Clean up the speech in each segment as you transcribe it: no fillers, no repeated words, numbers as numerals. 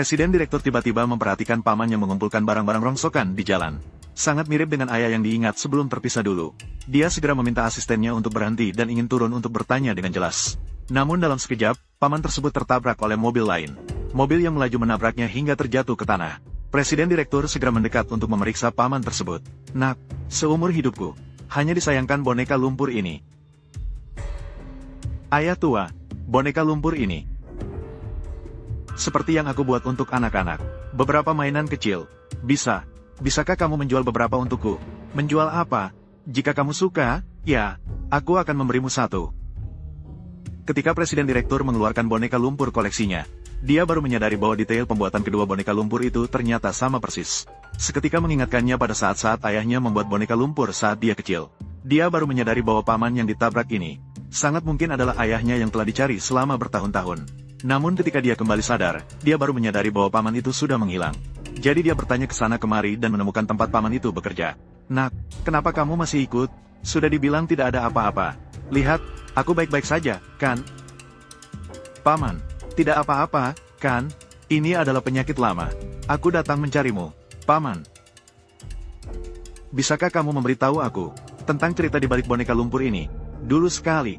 Presiden Direktur tiba-tiba memperhatikan pamannya mengumpulkan barang-barang rongsokan di jalan. Sangat mirip dengan ayah yang diingat sebelum terpisah dulu. Dia segera meminta asistennya untuk berhenti dan ingin turun untuk bertanya dengan jelas. Namun dalam sekejap, paman tersebut tertabrak oleh mobil lain. Mobil yang melaju menabraknya hingga terjatuh ke tanah. Presiden Direktur segera mendekat untuk memeriksa paman tersebut. "Nak, seumur hidupku, hanya disayangkan boneka lumpur ini." "Ayah tua, boneka lumpur ini seperti yang aku buat untuk anak-anak. Beberapa mainan kecil. Bisakah kamu menjual beberapa untukku?" "Menjual apa? Jika kamu suka, ya, aku akan memberimu satu." Ketika Presiden Direktur mengeluarkan boneka lumpur koleksinya, dia baru menyadari bahwa detail pembuatan kedua boneka lumpur itu ternyata sama persis. Seketika mengingatkannya pada saat-saat ayahnya membuat boneka lumpur saat dia kecil. Dia baru menyadari bahwa paman yang ditabrak ini sangat mungkin adalah ayahnya yang telah dicari selama bertahun-tahun. Namun ketika dia kembali sadar, dia baru menyadari bahwa paman itu sudah menghilang. Jadi dia bertanya ke sana kemari dan menemukan tempat paman itu bekerja. "Nak, kenapa kamu masih ikut? Sudah dibilang tidak ada apa-apa. Lihat, aku baik-baik saja, kan?" "Paman, tidak apa-apa, kan? Ini adalah penyakit lama. Aku datang mencarimu, Paman. Bisakah kamu memberitahu aku tentang cerita di balik boneka lumpur ini? Dulu sekali,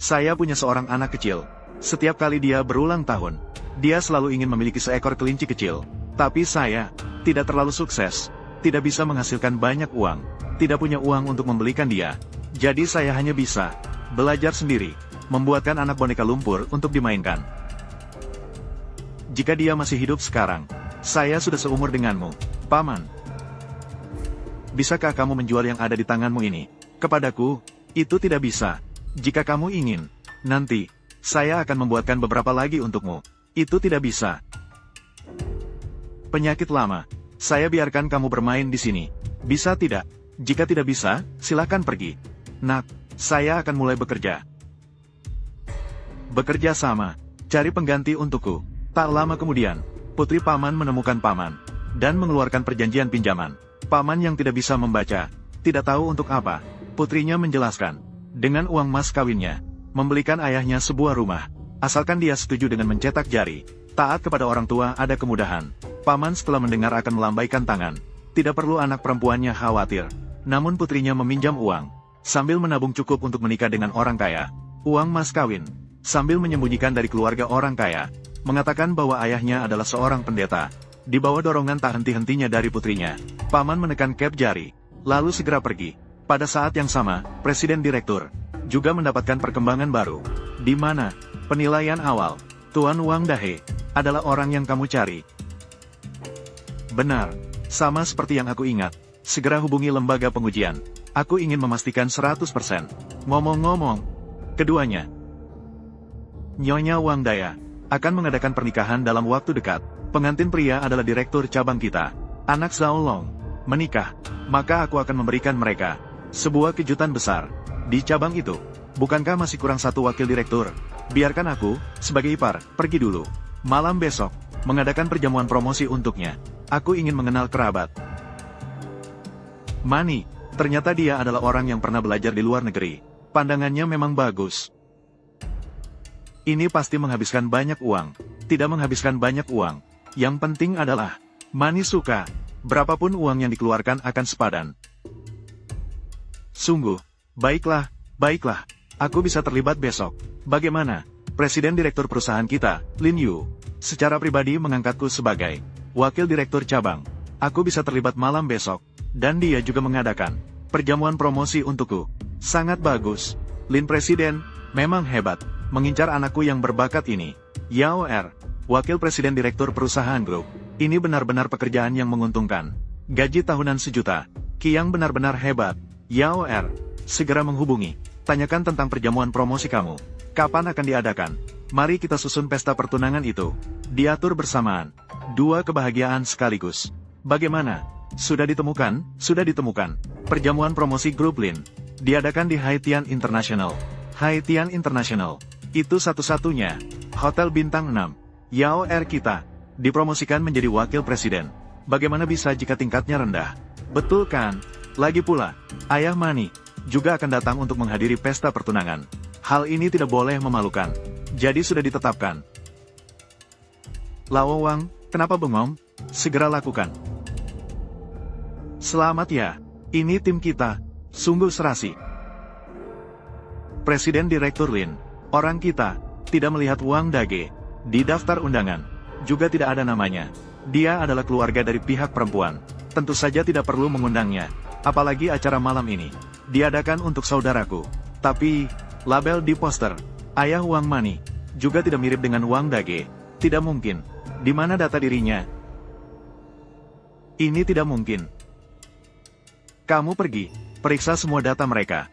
saya punya seorang anak kecil. Setiap kali dia berulang tahun, dia selalu ingin memiliki seekor kelinci kecil. Tapi saya tidak terlalu sukses, tidak bisa menghasilkan banyak uang, tidak punya uang untuk membelikan dia. Jadi saya hanya bisa belajar sendiri, membuatkan anak boneka lumpur untuk dimainkan. Jika dia masih hidup sekarang, saya sudah seumur denganmu, Paman. Bisakah kamu menjual yang ada di tanganmu ini kepadaku?" "Itu tidak bisa. Jika kamu ingin, nanti saya akan membuatkan beberapa lagi untukmu." "Itu tidak bisa. Penyakit lama. Saya biarkan kamu bermain di sini. Bisa tidak? Jika tidak bisa, silakan pergi." "Nak, saya akan mulai bekerja." "Bekerja sama. Cari pengganti untukku." Tak lama kemudian, putri paman menemukan paman dan mengeluarkan perjanjian pinjaman. Paman yang tidak bisa membaca, tidak tahu untuk apa, putrinya menjelaskan, dengan uang mas kawinnya, membelikan ayahnya sebuah rumah, asalkan dia setuju dengan mencetak jari. Taat kepada orang tua ada kemudahan. Paman setelah mendengar akan melambaikan tangan. Tidak perlu anak perempuannya khawatir. Namun putrinya meminjam uang, sambil menabung cukup untuk menikah dengan orang kaya. Uang mas kawin, sambil menyembunyikan dari keluarga orang kaya, mengatakan bahwa ayahnya adalah seorang pendeta. Di bawah dorongan tak henti-hentinya dari putrinya, paman menekan kep jari, lalu segera pergi. Pada saat yang sama, Presiden Direktur juga mendapatkan perkembangan baru, di mana penilaian awal Tuan Wang Dahe adalah orang yang kamu cari. "Benar, sama seperti yang aku ingat. Segera hubungi lembaga pengujian. Aku ingin memastikan 100%. Ngomong-ngomong, keduanya, Nyonya Wang Daya akan mengadakan pernikahan dalam waktu dekat. Pengantin pria adalah direktur cabang kita, anak Zhao Long, menikah. Maka aku akan memberikan mereka sebuah kejutan besar di cabang itu. Bukankah masih kurang satu wakil direktur? Biarkan aku, sebagai ipar, pergi dulu. Malam besok, mengadakan perjamuan promosi untuknya. Aku ingin mengenal kerabat." Mani, ternyata dia adalah orang yang pernah belajar di luar negeri. Pandangannya memang bagus. Ini pasti menghabiskan banyak uang. Tidak menghabiskan banyak uang. Yang penting adalah, Mani suka. Berapapun uang yang dikeluarkan akan sepadan. Sungguh, baiklah. Aku bisa terlibat besok. Bagaimana? Presiden Direktur perusahaan kita, Lin Yu, secara pribadi mengangkatku sebagai wakil direktur cabang. Aku bisa terlibat malam besok. Dan dia juga mengadakan perjamuan promosi untukku. Sangat bagus. Lin Presiden, memang hebat, mengincar anakku yang berbakat ini. Yao Er, wakil presiden direktur perusahaan grup. Ini benar-benar pekerjaan yang menguntungkan. Gaji tahunan 1 juta. Kiang benar-benar hebat. Yao Er, segera menghubungi. Tanyakan tentang perjamuan promosi kamu. Kapan akan diadakan? Mari kita susun pesta pertunangan itu. Diatur bersamaan. 2 kebahagiaan sekaligus. Bagaimana? Sudah ditemukan? Sudah ditemukan. Perjamuan promosi grup Lin diadakan di Haitian International. Haitian International. Itu satu-satunya hotel bintang 6. Yao Er kita dipromosikan menjadi wakil presiden. Bagaimana bisa jika tingkatnya rendah? Betul kan? Lagi pula, ayah Mani juga akan datang untuk menghadiri pesta pertunangan. Hal ini tidak boleh memalukan. Jadi sudah ditetapkan. Lao Wang, kenapa bengong? Segera lakukan. Selamat ya. Ini tim kita. Sungguh serasi. Presiden Direktur Lin. Orang kita. Tidak melihat Wang Dage. Di daftar undangan. Juga tidak ada namanya. Dia adalah keluarga dari pihak perempuan. Tentu saja tidak perlu mengundangnya. Apalagi acara malam ini. Diadakan untuk saudaraku. Tapi, label di poster. Ayah Wang Mani. Juga tidak mirip dengan Wang Dage. Tidak mungkin. Di mana data dirinya? Ini tidak mungkin. Kamu pergi. Periksa semua data mereka.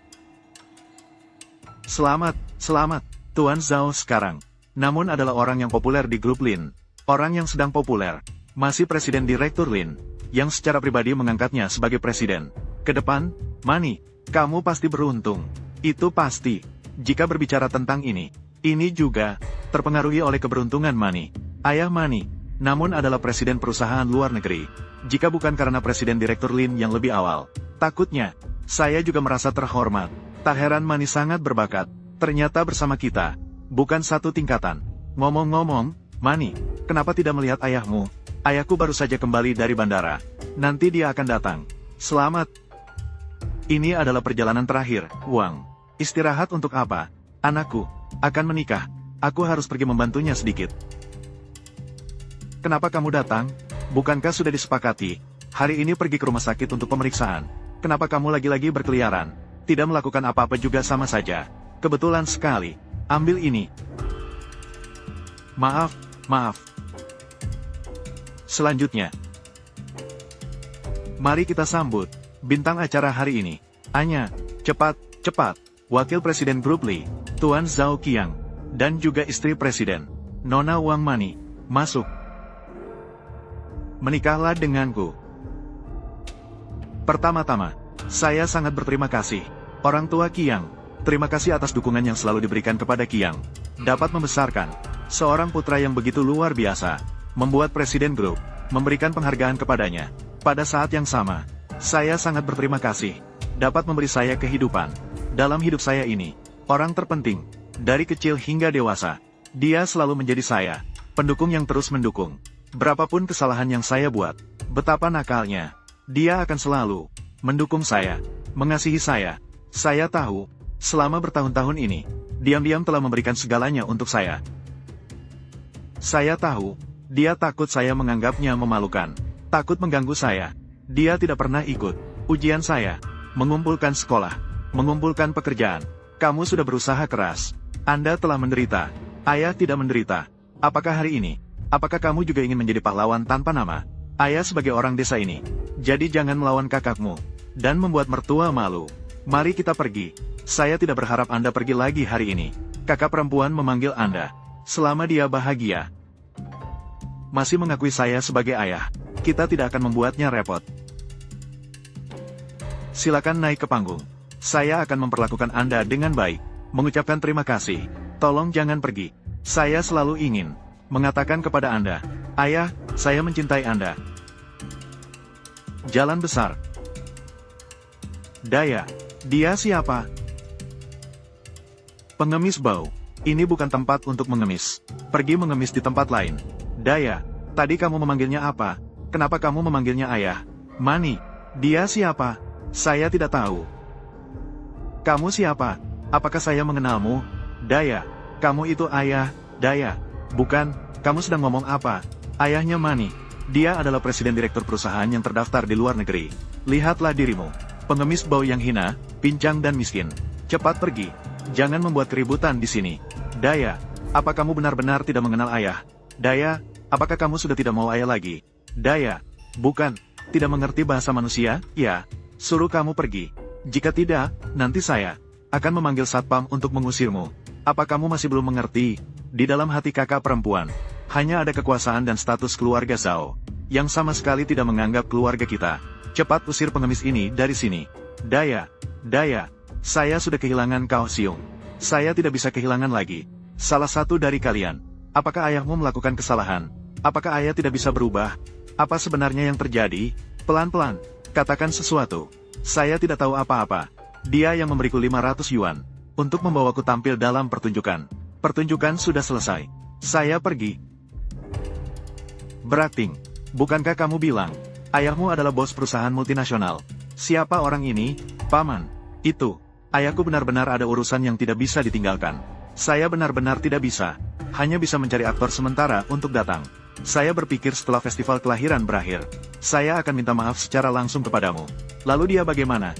Selamat, selamat. Tuan Zhao sekarang. Namun adalah orang yang populer di grup Lin. Orang yang sedang populer. Masih Presiden Direktur Lin. Yang secara pribadi mengangkatnya sebagai presiden. Ke depan, Mani. Kamu pasti beruntung. Itu pasti. Jika berbicara tentang ini. Ini juga terpengaruhi oleh keberuntungan Mani. Ayah Mani. Namun adalah presiden perusahaan luar negeri. Jika bukan karena Presiden Direktur Lin yang lebih awal. Takutnya. Saya juga merasa terhormat. Tak heran Mani sangat berbakat. Ternyata bersama kita. Bukan satu tingkatan. Ngomong-ngomong, Mani, kenapa tidak melihat ayahmu? Ayahku baru saja kembali dari bandara. Nanti dia akan datang. Selamat. Ini adalah perjalanan terakhir, Wang. Istirahat untuk apa? Anakku akan menikah. Aku harus pergi membantunya sedikit. Kenapa kamu datang? Bukankah sudah disepakati? Hari ini pergi ke rumah sakit untuk pemeriksaan. Kenapa kamu lagi-lagi berkeliaran? Tidak melakukan apa-apa juga sama saja. Kebetulan sekali. Ambil ini. Maaf, maaf. Selanjutnya. Mari kita sambut bintang acara hari ini. Anya, cepat, cepat. Wakil Presiden Grup Li, Tuan Zhao Qiang, dan juga istri Presiden, Nona Wang Mani, masuk. Menikahlah denganku. Pertama-tama, saya sangat berterima kasih. Orang tua Qiang, terima kasih atas dukungan yang selalu diberikan kepada Qiang. Dapat membesarkan seorang putra yang begitu luar biasa. Membuat Presiden Grup memberikan penghargaan kepadanya. Pada saat yang sama, saya sangat berterima kasih. Dapat memberi saya kehidupan. Dalam hidup saya ini, orang terpenting. Dari kecil hingga dewasa. Dia selalu menjadi saya. Pendukung yang terus mendukung. Berapapun kesalahan yang saya buat. Betapa nakalnya. Dia akan selalu mendukung saya. Mengasihi saya. Saya tahu, selama bertahun-tahun ini, diam-diam telah memberikan segalanya untuk saya. Saya tahu, dia takut saya menganggapnya memalukan. Takut mengganggu saya. Dia tidak pernah ikut ujian saya. Mengumpulkan sekolah. Mengumpulkan pekerjaan. Kamu sudah berusaha keras. Anda telah menderita. Ayah tidak menderita. Apakah hari ini? Apakah kamu juga ingin menjadi pahlawan tanpa nama? Ayah sebagai orang desa ini. Jadi jangan melawan kakakmu. Dan membuat mertua malu. Mari kita pergi. Saya tidak berharap Anda pergi lagi hari ini. Kakak perempuan memanggil Anda. Selama dia bahagia. Masih mengakui saya sebagai ayah. Kita tidak akan membuatnya repot. Silakan naik ke panggung. Saya akan memperlakukan Anda dengan baik. Mengucapkan terima kasih. Tolong jangan pergi. Saya selalu ingin mengatakan kepada Anda. Ayah, saya mencintai Anda. Jalan besar. Daya. Dia siapa? Pengemis bau. Ini bukan tempat untuk mengemis. Pergi mengemis di tempat lain. Daya. Tadi kamu memanggilnya apa? Kenapa kamu memanggilnya ayah? Mani. Dia siapa? Saya tidak tahu. Kamu siapa? Apakah saya mengenalmu? Daya. Kamu itu ayah, Daya. Bukan, kamu sedang ngomong apa? Ayahnya Mani. Dia adalah presiden direktur perusahaan yang terdaftar di luar negeri. Lihatlah dirimu. Pengemis bau yang hina, pincang dan miskin. Cepat pergi. Jangan membuat keributan di sini. Daya. Apa kamu benar-benar tidak mengenal ayah? Daya. Apakah kamu sudah tidak mau ayah lagi? Daya. Bukan. Tidak mengerti bahasa manusia? Ya. Suruh kamu pergi. Jika tidak, nanti saya akan memanggil satpam untuk mengusirmu. Apa kamu masih belum mengerti? Di dalam hati kakak perempuan, hanya ada kekuasaan dan status keluarga Zhao, yang sama sekali tidak menganggap keluarga kita. Cepat usir pengemis ini dari sini. Daya. Daya. Saya sudah kehilangan Kao Siung. Saya tidak bisa kehilangan lagi salah satu dari kalian. Apakah ayahmu melakukan kesalahan? Apakah ayah tidak bisa berubah? Apa sebenarnya yang terjadi? Pelan-pelan. Katakan sesuatu. Saya tidak tahu apa-apa. Dia yang memberiku 500 yuan untuk membawaku tampil dalam pertunjukan. Pertunjukan sudah selesai. Saya pergi. Berakting. Bukankah kamu bilang, ayahmu adalah bos perusahaan multinasional? Siapa orang ini, Paman? Itu. Ayahku benar-benar ada urusan yang tidak bisa ditinggalkan. Saya benar-benar tidak bisa. Hanya bisa mencari aktor sementara untuk datang. Saya berpikir setelah festival kelahiran berakhir, saya akan minta maaf secara langsung kepadamu. Lalu dia bagaimana?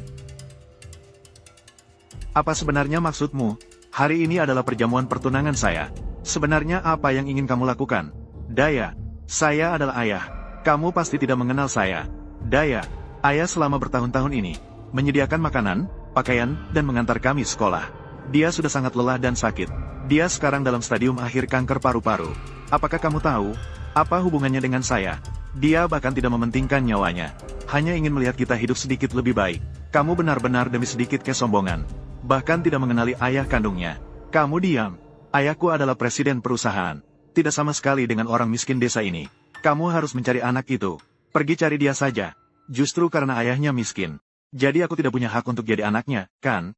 Apa sebenarnya maksudmu? Hari ini adalah perjamuan pertunangan saya. Sebenarnya apa yang ingin kamu lakukan? Daya, saya adalah ayah. Kamu pasti tidak mengenal saya. Daya, ayah selama bertahun-tahun ini menyediakan makanan, pakaian, dan mengantar kami sekolah. Dia sudah sangat lelah dan sakit. Dia sekarang dalam stadium akhir kanker paru-paru. Apakah kamu tahu apa hubungannya dengan saya? Dia bahkan tidak mementingkan nyawanya. Hanya ingin melihat kita hidup sedikit lebih baik. Kamu benar-benar demi sedikit kesombongan. Bahkan tidak mengenali ayah kandungnya. Kamu diam. Ayahku adalah presiden perusahaan. Tidak sama sekali dengan orang miskin desa ini. Kamu harus mencari anak itu. Pergi cari dia saja. Justru karena ayahnya miskin. Jadi aku tidak punya hak untuk jadi anaknya, kan?